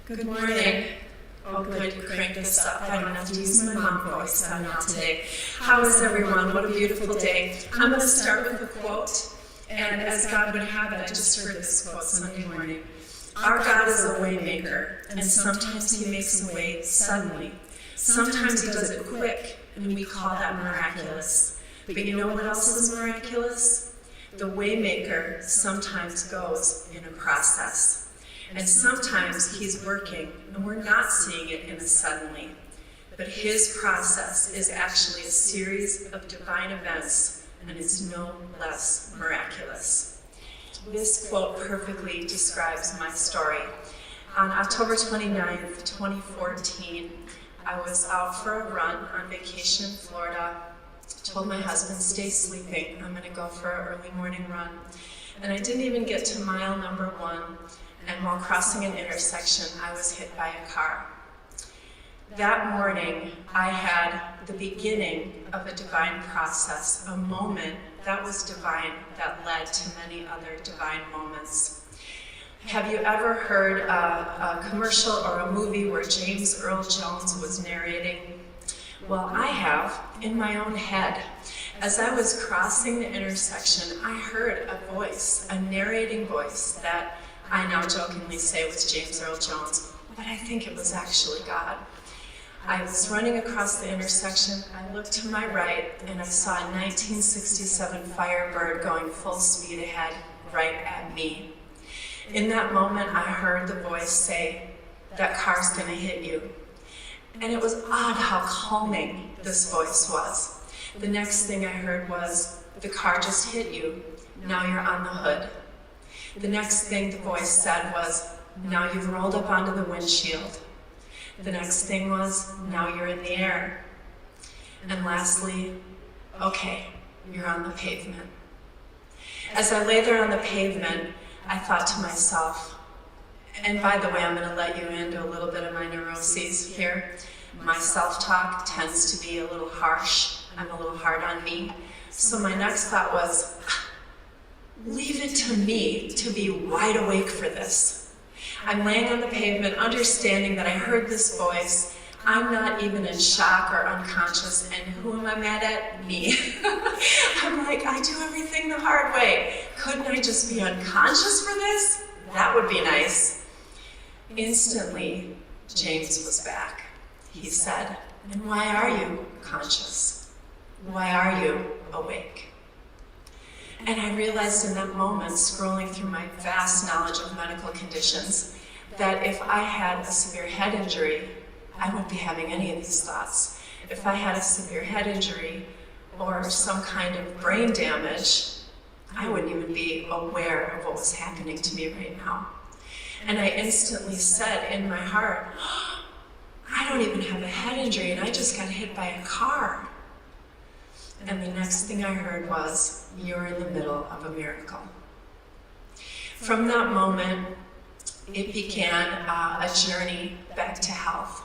Good morning. Oh good, you cranked this up. I don't have to use my mom voice now today. How is everyone? What a beautiful day. I'm going to start with a quote, and as God would have it, I just heard this quote Sunday morning. Our God is a way maker, and sometimes he makes a way suddenly. Sometimes he does it quick, and we call that miraculous. But you know what else is miraculous? The way maker sometimes goes in a process. And sometimes he's working, and we're not seeing it in a suddenly. But his process is actually a series of divine events, and it's no less miraculous. This quote perfectly describes my story. On October 29th, 2014, I was out for a run on vacation in Florida. I told my husband, stay sleeping, I'm going to go for an early morning run. And I didn't even get to mile number 1. And while crossing an intersection, I was hit by a car. That morning, I had the beginning of a divine process, a moment that was divine that led to many other divine moments. Have you ever heard a commercial or a movie where James Earl Jones was narrating? Well, I have, in my own head. As I was crossing the intersection, I heard a voice, a narrating voice that I now jokingly say was James Earl Jones, but I think it was actually God. I was running across the intersection, I looked to my right, and I saw a 1967 Firebird going full speed ahead, right at me. In that moment, I heard the voice say, that car's gonna hit you. And it was odd how calming this voice was. The next thing I heard was, the car just hit you, now you're on the hood. The next thing the voice said was, now you've rolled up onto the windshield. The next thing was, now you're in the air. And lastly, okay, you're on the pavement. As I lay there on the pavement, I thought to myself, and by the way, I'm going to let you into a little bit of my neuroses here. My self-talk tends to be a little harsh. I'm a little hard on me. So my next thought was, leave it to me to be wide awake for this. I'm laying on the pavement, understanding that I heard this voice. I'm not even in shock or unconscious, and who am I mad at? Me. I'm like, I do everything the hard way. Couldn't I just be unconscious for this? That would be nice. Instantly, James was back. He said, and why are you conscious? Why are you awake? And I realized in that moment, scrolling through my vast knowledge of medical conditions, that if I had a severe head injury, I wouldn't be having any of these thoughts. If I had a severe head injury or some kind of brain damage, I wouldn't even be aware of what was happening to me right now. And I instantly said in my heart, I don't even have a head injury and I just got hit by a car. And the next thing I heard was, you're in the middle of a miracle. From that moment, it began a journey back to health.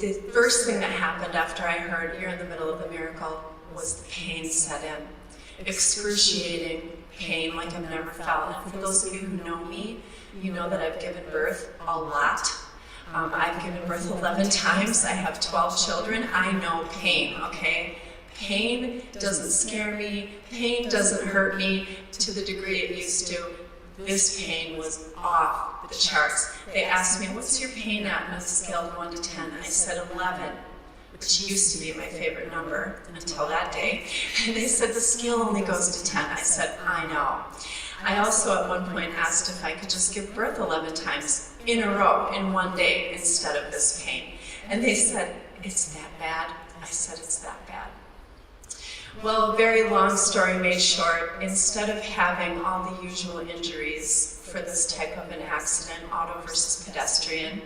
The first thing that happened after I heard, you're in the middle of a miracle, was the pain set in. Excruciating pain like I've never felt. And for those of you who know me, you know that I've given birth a lot. I've given birth 11 times. I have 12 children. I know pain, okay? Pain doesn't scare me, pain doesn't hurt me to the degree it used to. This pain was off the charts. They asked me, what's your pain at on a scale of 1 to 10? I said 11, which used to be my favorite number until that day. And they said, the scale only goes to 10. I said, I know. I also at one point asked if I could just give birth 11 times in a row in one day instead of this pain. And they said, it's that bad? I said, it's that bad. Well, very long story made short, instead of having all the usual injuries for this type of an accident, auto versus pedestrian,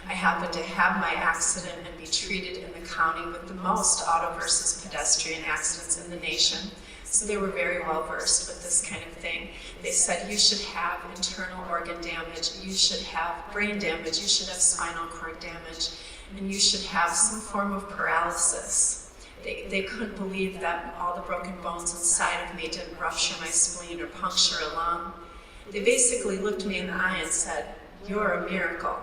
I happened to have my accident and be treated in the county with the most auto versus pedestrian accidents in the nation. So they were very well versed with this kind of thing. They said you should have internal organ damage, you should have brain damage, you should have spinal cord damage, and you should have some form of paralysis. They couldn't believe that all the broken bones inside of me didn't rupture my spleen or puncture a lung. They basically looked me in the eye and said, you're a miracle.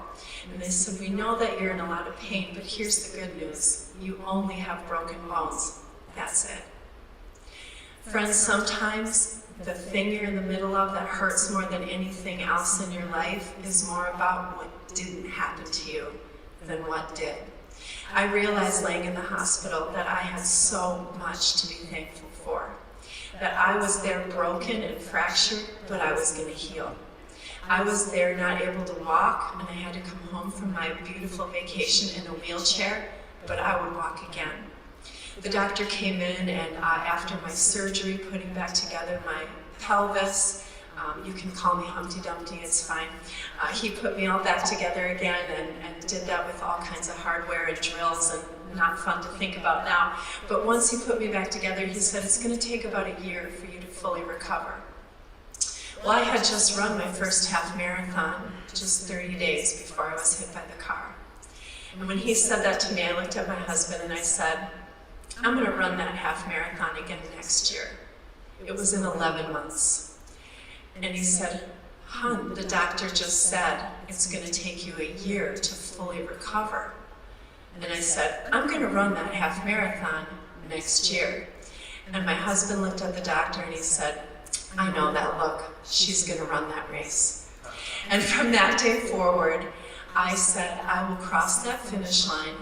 And they said, we know that you're in a lot of pain, but here's the good news. You only have broken bones. That's it. Friends, sometimes the thing you're in the middle of that hurts more than anything else in your life is more about what didn't happen to you than what did. I realized laying in the hospital that I had so much to be thankful for. That I was there broken and fractured, but I was going to heal. I was there not able to walk, and I had to come home from my beautiful vacation in a wheelchair, but I would walk again. The doctor came in, and after my surgery, putting back together my pelvis, you can call me Humpty Dumpty, it's fine. He put me all back together again and did that with all kinds of hardware and drills, and not fun to think about now. But once he put me back together, he said, it's going to take about a year for you to fully recover. Well, I had just run my first half marathon just 30 days before I was hit by the car. And when he said that to me, I looked at my husband and I said, I'm going to run that half marathon again next year. It was in 11 months. And he said, hon, the doctor just said it's going to take you a year to fully recover. And I said, I'm going to run that half marathon next year. And my husband looked at the doctor and he said, I know that look. She's going to run that race. And from that day forward, I said, I will cross that finish line,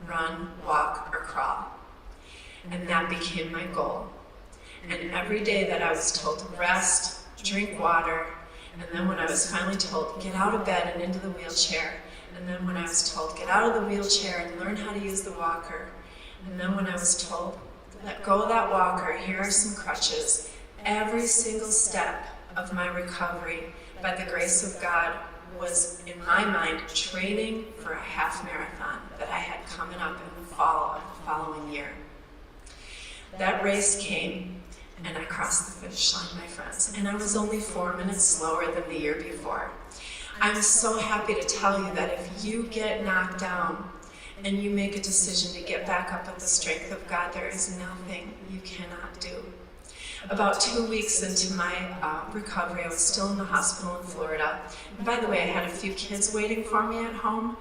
run, walk, or crawl. And that became my goal. And every day that I was told to rest, drink water, and then when I was finally told, get out of bed and into the wheelchair, and then when I was told, get out of the wheelchair and learn how to use the walker, and then when I was told, let go of that walker, here are some crutches, every single step of my recovery, by the grace of God, was, in my mind, training for a half marathon that I had coming up in the fall of the following year. That race came, and I crossed the finish line, my friends, and I was only 4 minutes slower than the year before. I'm so happy to tell you that if you get knocked down and you make a decision to get back up with the strength of God, there is nothing you cannot do. About 2 weeks into my recovery, I was still in the hospital in Florida. And by the way, I had a few kids waiting for me at home.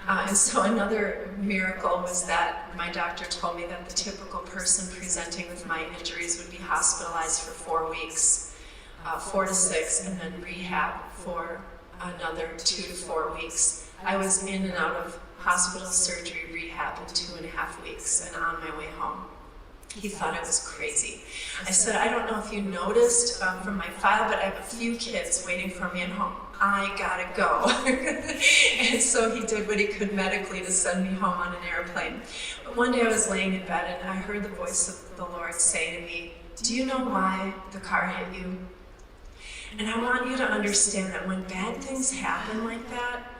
And so another miracle was that my doctor told me that the typical person presenting with my injuries would be hospitalized for 4 weeks, 4 to 6, and then rehab for another 2 to 4 weeks. I was in and out of hospital, surgery, rehab in 2.5 weeks and on my way home. He thought I was crazy. I said, I don't know if you noticed from my file, but I have a few kids waiting for me at home. I gotta go. And so he did what he could medically to send me home on an airplane. But one day I was laying in bed and I heard the voice of the Lord say to me, do you know why the car hit you? And I want you to understand that when bad things happen like that,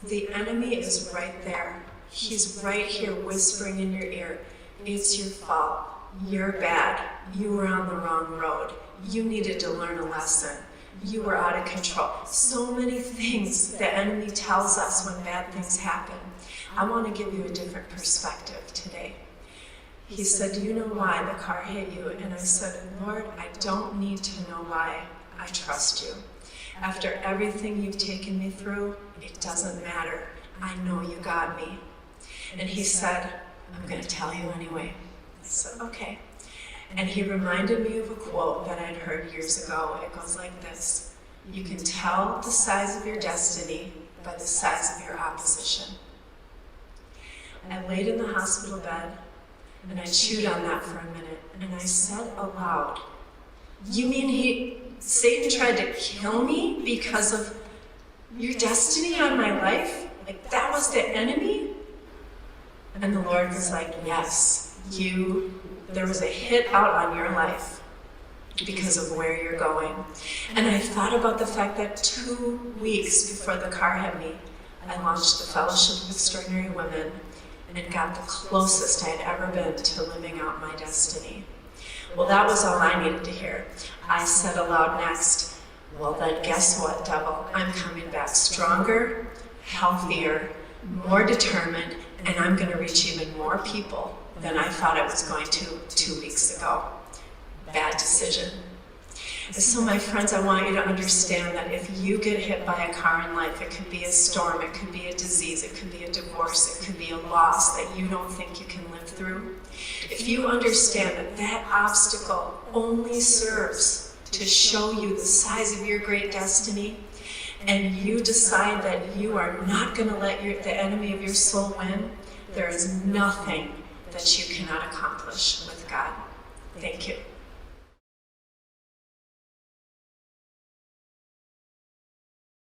the enemy is right there. He's right here whispering in your ear, it's your fault. You're bad. You were on the wrong road. You needed to learn a lesson. You were out of control. So many things the enemy tells us when bad things happen. I want to give you a different perspective today. He said, do you know why the car hit you? And I said, Lord, I don't need to know why. I trust you. After everything you've taken me through, it doesn't matter. I know you got me. And he said, I'm going to tell you anyway. I said, okay. And he reminded me of a quote that I'd heard years ago. It goes like this: you can tell the size of your destiny by the size of your opposition. I laid in the hospital bed, and I chewed on that for a minute, and I said aloud, you mean Satan tried to kill me because of your destiny on my life? Like, that was the enemy? And the Lord was like, yes, there was a hit out on your life because of where you're going. And I thought about the fact that 2 weeks before the car hit me, I launched the Fellowship of Extraordinary Women and got the closest I had ever been to living out my destiny. Well, that was all I needed to hear. I said aloud next, well then guess what, devil? I'm coming back stronger, healthier, more determined, and I'm going to reach even more people than I thought I was going to 2 weeks ago. Bad decision. So my friends, I want you to understand that if you get hit by a car in life, it could be a storm, it could be a disease, it could be a divorce, it could be a loss that you don't think you can live through. If you understand that that obstacle only serves to show you the size of your great destiny, and you decide that you are not going to let the enemy of your soul win, there is nothing that you cannot accomplish with God. Thank you.